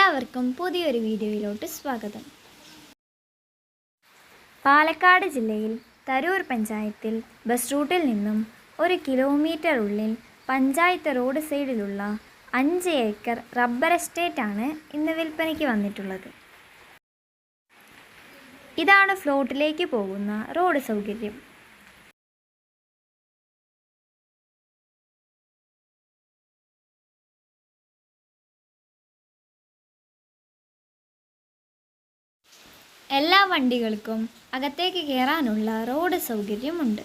എല്ലാവർക്കും പുതിയൊരു വീഡിയോയിലോട്ട് സ്വാഗതം. പാലക്കാട് ജില്ലയിൽ തരൂർ പഞ്ചായത്തിൽ ബസ് റൂട്ടിൽ നിന്നും 1 കിലോമീറ്റർ ഉള്ളിൽ പഞ്ചായത്ത് റോഡ് സൈഡിലുള്ള 5 ഏക്കർ റബ്ബർ എസ്റ്റേറ്റാണ് ഇന്ന് വിൽപ്പനയ്ക്ക് വന്നിട്ടുള്ളത്. ഇതാണ് ഫ്ലോട്ടിലേക്ക് പോകുന്ന റോഡ് സൗകര്യം. എല്ലാ വണ്ടികൾക്കും അകത്തേക്ക് കയറാനുള്ള റോഡ് സൗകര്യമുണ്ട്.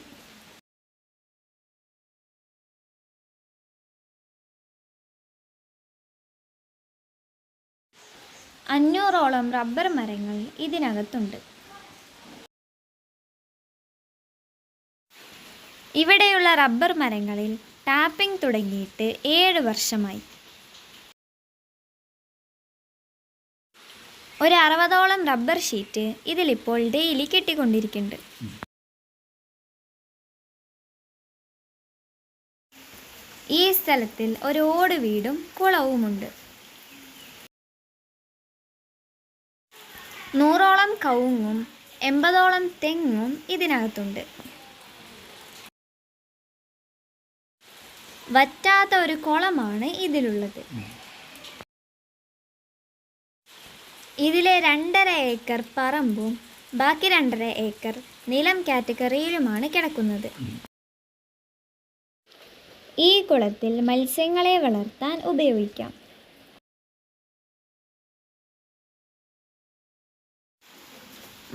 അഞ്ഞൂറോളം റബ്ബർ മരങ്ങൾ ഇതിനകത്തുണ്ട്. ഇവിടെയുള്ള റബ്ബർ മരങ്ങളിൽ ടാപ്പിംഗ് തുടങ്ങിയിട്ട് 7 വർഷമായി. ഒരു 60ഓളം റബ്ബർ ഷീറ്റ് ഇതിലിപ്പോൾ ഡെയിലി കെട്ടിക്കൊണ്ടിരിക്കുന്നുണ്ട്. ഈ സ്ഥലത്തിൽ ഒരു ഓട് വീടും കുളവുമുണ്ട്. 100ഓളം കവുങ്ങും 80ഓളം തെങ്ങും ഇതിനകത്തുണ്ട്. വറ്റാത്ത ഒരു കുളമാണ് ഇതിലുള്ളത്. ഇതിലെ 2.5 ഏക്കർ പറമ്പും ബാക്കി 2.5 ഏക്കർ നിലം കാറ്റഗറിയിലുമാണ് കിടക്കുന്നത്. ഈ കുളത്തിൽ മത്സ്യങ്ങളെ വളർത്താൻ ഉപയോഗിക്കാം.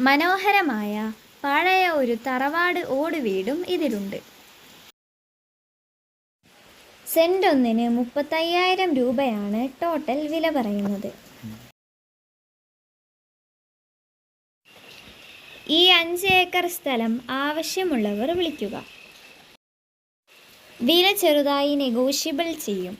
മനോഹരമായ പഴയ ഒരു തറവാട് ഓട് വീടും ഇതിലുണ്ട്. സെന്റ് ഒന്നിന് 35,000 രൂപയാണ് ടോട്ടൽ വില പറയുന്നത്. ഈ 5 ഏക്കർ സ്ഥലം ആവശ്യമുള്ളവർ വിളിക്കുക. വില ചെറുതായി നെഗോഷ്യബിൾ ചെയ്യും.